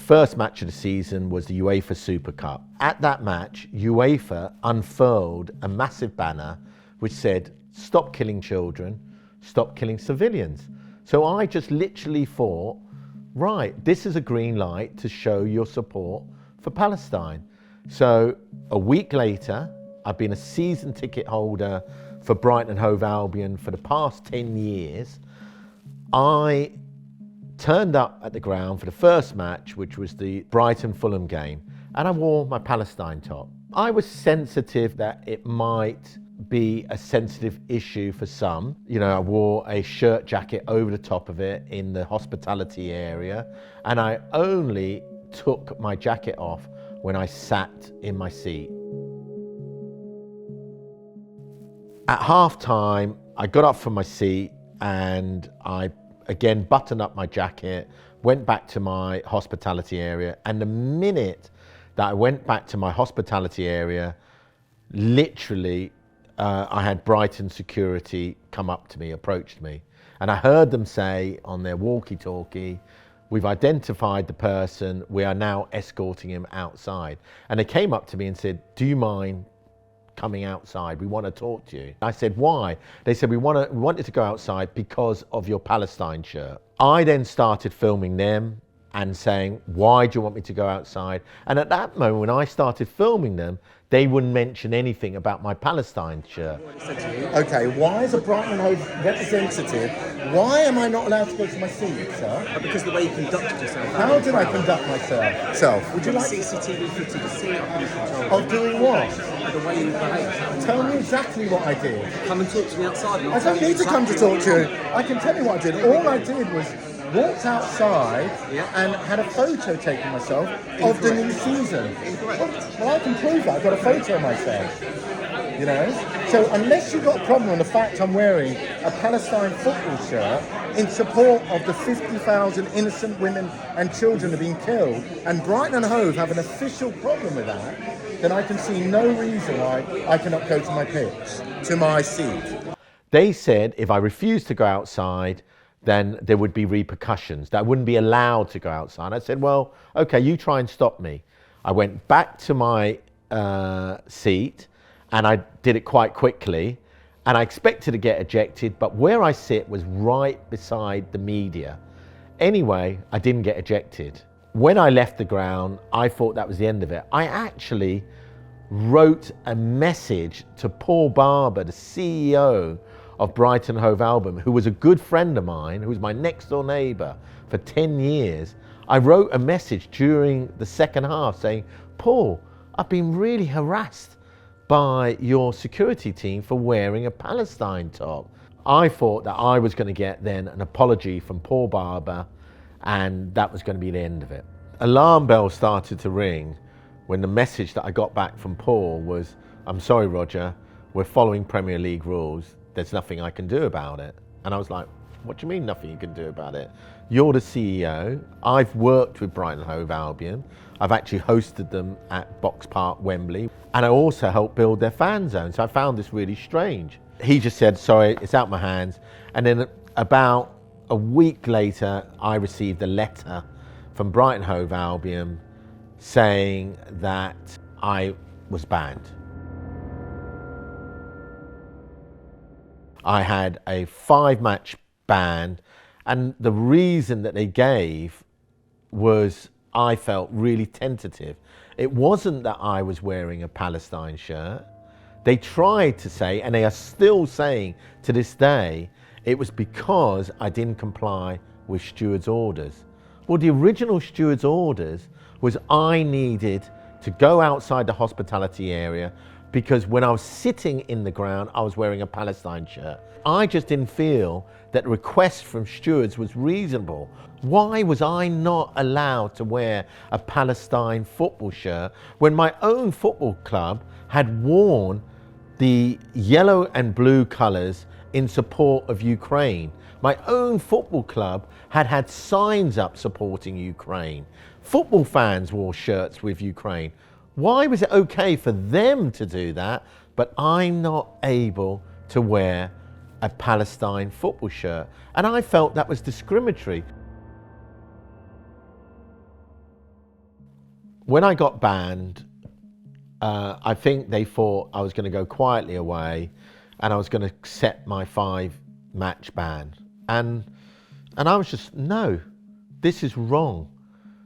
first match of the season was the UEFA Super Cup. At that match, UEFA unfurled a massive banner which said, "Stop killing children, stop killing civilians." So I just literally thought, right, this is a green light to show your support for Palestine. So a week later, I've been a season ticket holder for Brighton Hove Albion for the past 10 years. I turned up at the ground for the first match, which was the Brighton-Fulham game, and I wore my Palestine top. I was sensitive that it might be a sensitive issue for some. You know, I wore a shirt jacket over the top of it in the hospitality area, and I only took my jacket off when I sat in my seat. At half time, I got up from my seat and I again buttoned up my jacket, went back to my hospitality area, and the minute that I went back to my hospitality area, literally I had Brighton security come up to me, approached me, and I heard them say on their walkie-talkie, "We've identified the person, we are now escorting him outside." And they came up to me and said, "Do you mind coming outside? We want to talk to you." I said, "Why?" They said, we wanted to go outside because of your Palestine shirt." I then started filming them and saying, "Why do you want me to go outside?" And at that moment, when I started filming them, they wouldn't mention anything about my Palestine shirt. Okay, why as a Brighton Hove representative, why am I not allowed to go to my seat, sir? Because the way you conducted yourself. How did I conduct myself? Would you like CCTV footage of seeing control? of doing what? The way you behaved. Tell me exactly what I did. Come and talk to me outside. I don't need to come to talk to you. I can tell you what I did. All I did was walked outside and had a photo taken myself of the new season. Well, I can prove that. I've got a photo of myself. You know? So unless you've got a problem with the fact I'm wearing a Palestine football shirt in support of the 50,000 innocent women and children that have been killed, and Brighton and Hove have an official problem with that, then I can see no reason why I cannot go to my pitch, to my seat. They said if I refused to go outside, then there would be repercussions, that I wouldn't be allowed to go outside. I said, well, okay, you try and stop me. I went back to my seat and I did it quite quickly and I expected to get ejected, but where I sit was right beside the media. Anyway, I didn't get ejected. When I left the ground, I thought that was the end of it. I actually wrote a message to Paul Barber, the CEO of Brighton Hove Albion, who was a good friend of mine, who was my next door neighbour for 10 years. I wrote a message during the second half saying, "Paul, I've been really harassed by your security team for wearing a Palestine top." I thought that I was going to get then an apology from Paul Barber and that was going to be the end of it. Alarm bells started to ring when the message that I got back from Paul was, "I'm sorry, Roger, we're following Premier League rules. There's nothing I can do about it." And I was like, "What do you mean nothing you can do about it? You're the CEO. I've worked with Brighton Hove Albion. I've actually hosted them at Box Park, Wembley. And I also helped build their fan zone." So I found this really strange. He just said, "Sorry, it's out my hands." And then about a week later, I received a letter from Brighton Hove Albion saying that I was banned. I had a 5-match ban, and the reason that they gave was I felt really tentative. It wasn't that I was wearing a Palestine shirt. They tried to say, and they are still saying to this day, it was because I didn't comply with steward's orders. Well, the original steward's orders was I needed to go outside the hospitality area because when I was sitting in the ground, I was wearing a Palestine shirt. I just didn't feel that the request from stewards was reasonable. Why was I not allowed to wear a Palestine football shirt when my own football club had worn the yellow and blue colours in support of Ukraine? My own football club had had signs up supporting Ukraine. Football fans wore shirts with Ukraine. Why was it okay for them to do that, but I'm not able to wear a Palestine football shirt? And I felt that was discriminatory. When I got banned, I think they thought I was going to go quietly away and I was going to accept my 5-match ban. And I was just, no, this is wrong.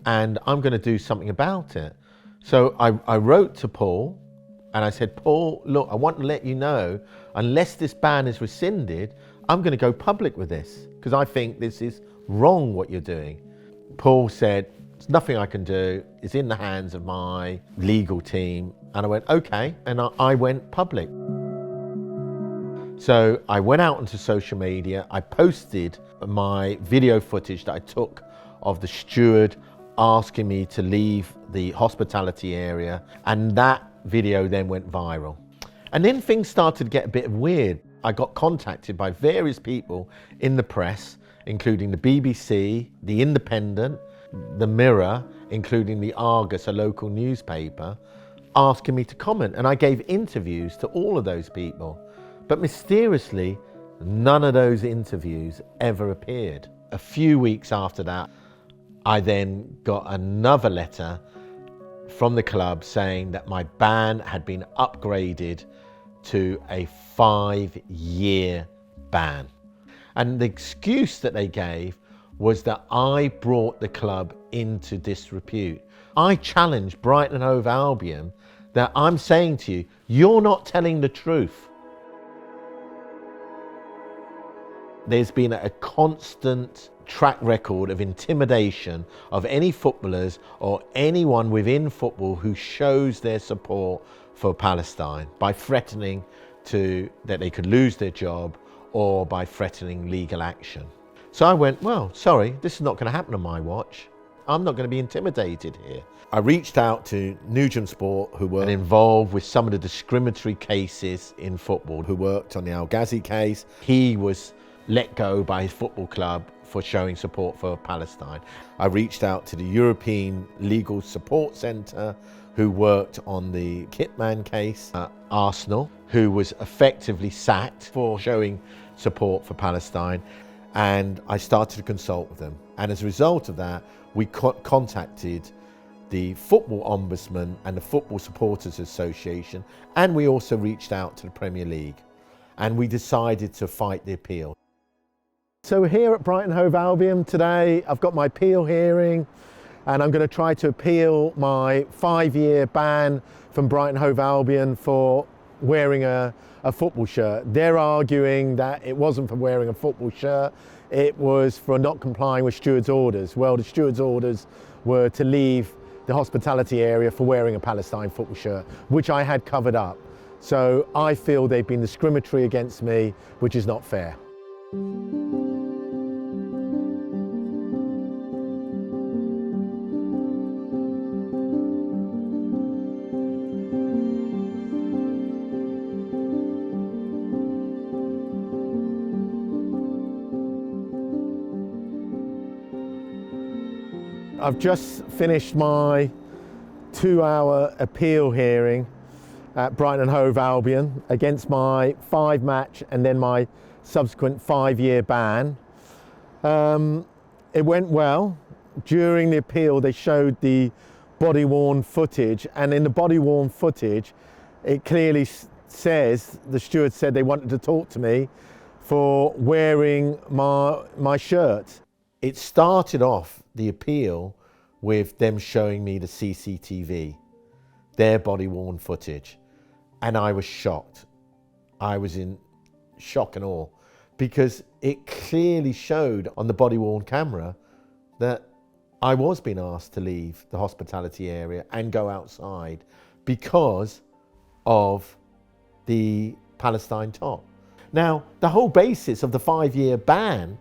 And I'm going to do something about it. So I wrote to Paul and I said, Paul, look, I want to let you know, unless this ban is rescinded, I'm going to go public with this because I think this is wrong what you're doing. Paul said, there's nothing I can do. It's in the hands of my legal team. And I went, okay. And I went public. So I went out onto social media. I posted my video footage that I took of the steward asking me to leave the hospitality area. And that video then went viral. And then things started to get a bit weird. I got contacted by various people in the press, including the BBC, The Independent, The Mirror, including the Argus, a local newspaper, asking me to comment. And I gave interviews to all of those people. But mysteriously, none of those interviews ever appeared. A few weeks after that, I then got another letter from the club saying that my ban had been upgraded to a 5-year ban. And the excuse that they gave was that I brought the club into disrepute. I challenged Brighton Hove Albion that I'm saying to you, you're not telling the truth. There's been a constant track record of intimidation of any footballers or anyone within football who shows their support for Palestine by threatening that they could lose their job or by threatening legal action. So I went, well, sorry, this is not going to happen on my watch. I'm not going to be intimidated here. I reached out to Nugent Sport, who were involved with some of the discriminatory cases in football, who worked on the Al Ghazi case. He was let go by his football club for showing support for Palestine. I reached out to the European Legal Support Centre, who worked on the Kitman case at Arsenal, who was effectively sacked for showing support for Palestine. And I started to consult with them. And as a result of that, we contacted the Football Ombudsman and the Football Supporters Association, and we also reached out to the Premier League. And we decided to fight the appeal. So we're here at Brighton Hove Albion today. I've got my appeal hearing, and I'm going to try to appeal my 5-year ban from Brighton Hove Albion for wearing a football shirt. They're arguing that it wasn't for wearing a football shirt, it was for not complying with steward's orders. Well, the steward's orders were to leave the hospitality area for wearing a Palestine football shirt, which I had covered up. So I feel they've been discriminatory against me, which is not fair. I've just finished my 2-hour appeal hearing at Brighton Hove Albion against my 5-match and then my subsequent 5-year ban. It went well. During the appeal, they showed the body-worn footage, and in the body-worn footage, it clearly says, the steward said they wanted to talk to me for wearing my shirt. It started off the appeal with them showing me the CCTV, their body-worn footage, and I was shocked. I was in shock and awe because it clearly showed on the body-worn camera that I was being asked to leave the hospitality area and go outside because of the Palestine top. Now, the whole basis of the 5-year ban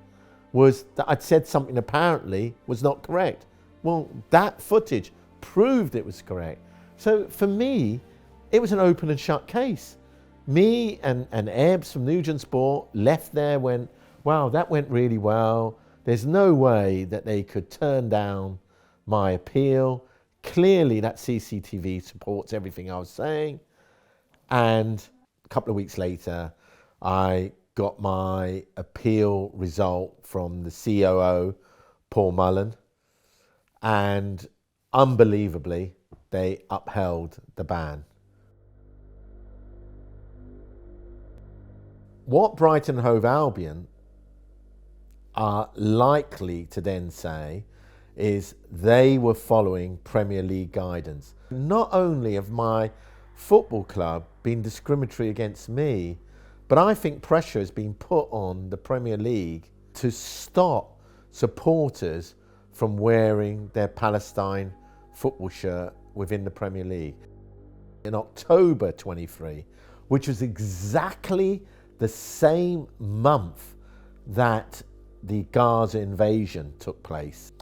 was that I'd said something apparently was not correct. Well, that footage proved it was correct. So for me, it was an open and shut case. Me and Ebbs from Nugent Sport left there, went, wow, that went really well. There's no way that they could turn down my appeal. Clearly that CCTV supports everything I was saying. And a couple of weeks later, I got my appeal result from the COO, Paul Mullen, and unbelievably, they upheld the ban. What Brighton Hove Albion are likely to then say is they were following Premier League guidance. Not only have my football club been discriminatory against me, but I think pressure has been put on the Premier League to stop supporters from wearing their Palestine football shirt within the Premier League. In October 23, which was exactly the same month that the Gaza invasion took place,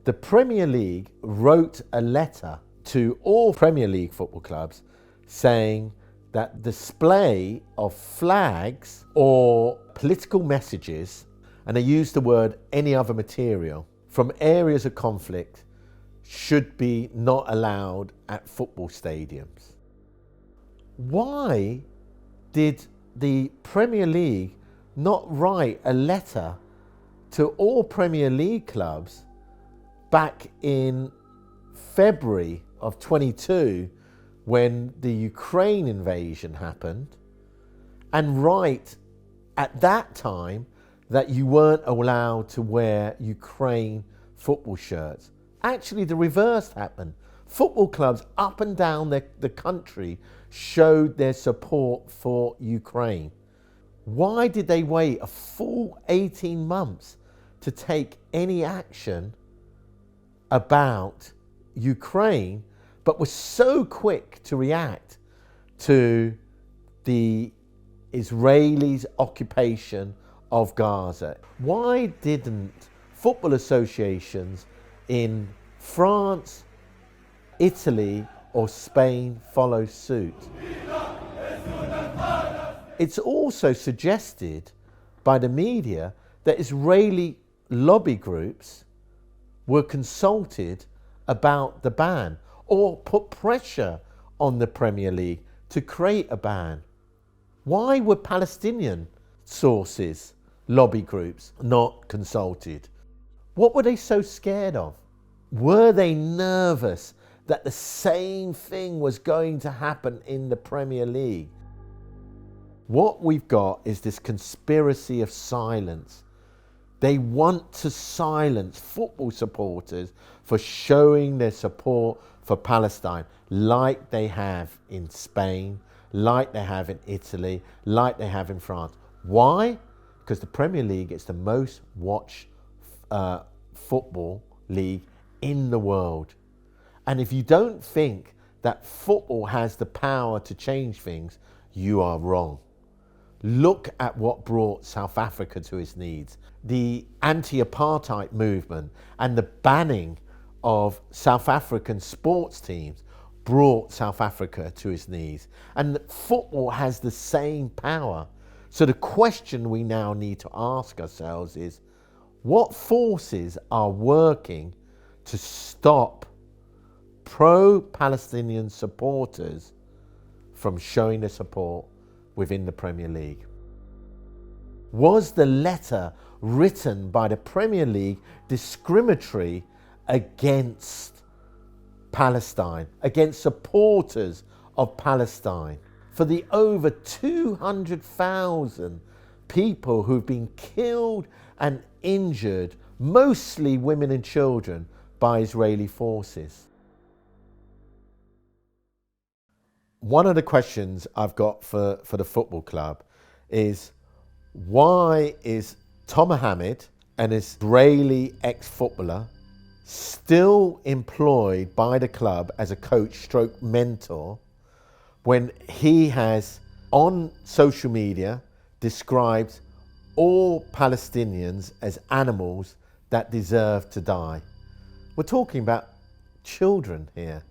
the Premier League wrote a letter to all Premier League football clubs saying that display of flags or political messages, and they used the word any other material, from areas of conflict should be not allowed at football stadiums. Why did the Premier League not write a letter to all Premier League clubs back in February of 22 when the Ukraine invasion happened, and write at that time that you weren't allowed to wear Ukraine football shirts? Actually, the reverse happened. Football clubs up and down the country showed their support for Ukraine. Why did they wait a full 18 months to take any action about Ukraine, but were so quick to react to the Israelis' occupation of Gaza? Why didn't football associations in France, Italy, or Spain follow suit? It's also suggested by the media that Israeli lobby groups were consulted about the ban or put pressure on the Premier League to create a ban. Why were Palestinian sources, lobby groups, not consulted? What were they so scared of? Were they nervous that the same thing was going to happen in the Premier League? What we've got is this conspiracy of silence. They want to silence football supporters for showing their support for Palestine, like they have in Spain, like they have in Italy, like they have in France. Why? Because the Premier League is the most watched football league in the world. And if you don't think that football has the power to change things, you are wrong. Look at what brought South Africa to its knees. The anti-apartheid movement and the banning of South African sports teams brought South Africa to its knees. And football has the same power. So the question we now need to ask ourselves is, what forces are working to stop pro-Palestinian supporters from showing their support within the Premier League? Was the letter written by the Premier League discriminatory against Palestine, against supporters of Palestine? For the over 200,000 people who've been killed and injured, mostly women and children, by Israeli forces. One of the questions I've got for the football club is, why is Tom Mohammed, an Israeli ex-footballer, still employed by the club as a coach stroke mentor when he has on social media described all Palestinians as animals that deserve to die? We're talking about children here.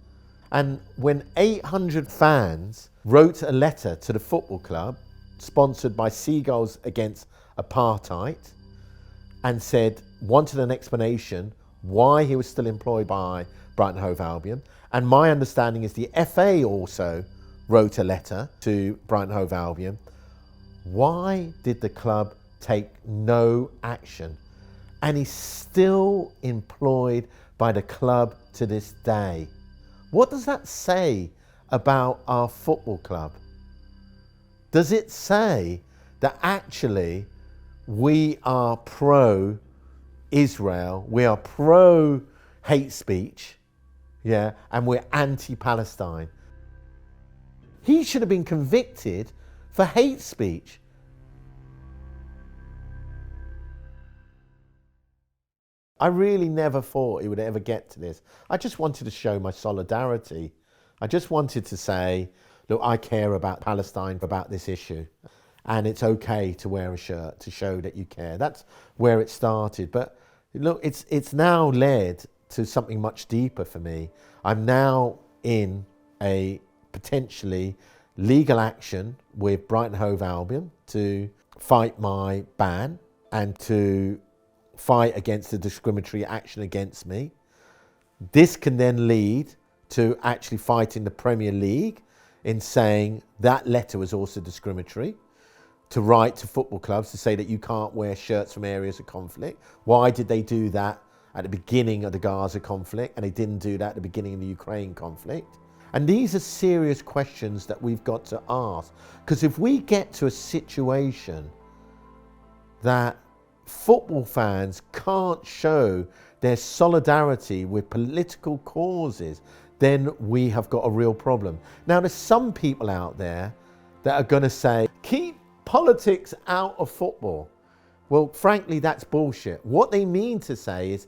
And when 800 fans wrote a letter to the football club, sponsored by Seagulls Against Apartheid, and wanted an explanation why he was still employed by Brighton Hove Albion, and my understanding is the FA also wrote a letter to Brighton Hove Albion, why did the club take no action? And he's still employed by the club to this day. What does that say about our football club? Does it say that actually we are pro-Israel, we are pro-hate speech, yeah, and we're anti-Palestine? He should have been convicted for hate speech. I really never thought it would ever get to this. I just wanted to show my solidarity. I just wanted to say, look, I care about Palestine, about this issue. And it's okay to wear a shirt to show that you care. That's where it started. But look, it's now led to something much deeper for me. I'm now in a potentially legal action with Brighton Hove Albion to fight my ban and to fight against the discriminatory action against me. This can then lead to actually fighting the Premier League in saying that letter was also discriminatory, to write to football clubs to say that you can't wear shirts from areas of conflict. Why did they do that at the beginning of the Gaza conflict and they didn't do that at the beginning of the Ukraine conflict? And these are serious questions that we've got to ask, because if we get to a situation that football fans can't show their solidarity with political causes, then we have got a real problem. Now, there's some people out there that are going to say, keep politics out of football. Well, frankly, that's bullshit. What they mean to say is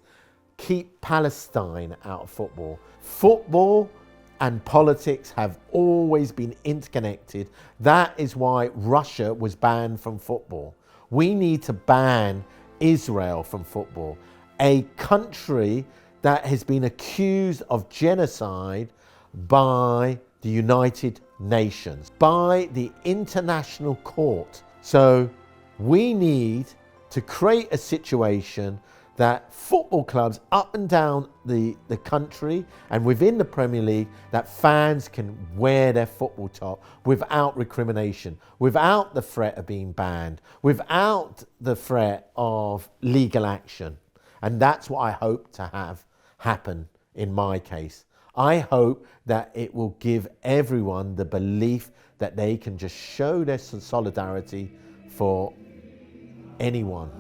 keep Palestine out of football. Football and politics have always been interconnected. That is why Russia was banned from football. We need to ban Israel from football, a country that has been accused of genocide by the United Nations, by the International Court. So we need to create a situation that football clubs up and down the country and within the Premier League, that fans can wear their football top without recrimination, without the threat of being banned, without the threat of legal action. And that's what I hope to have happen in my case. I hope that it will give everyone the belief that they can just show their solidarity for anyone.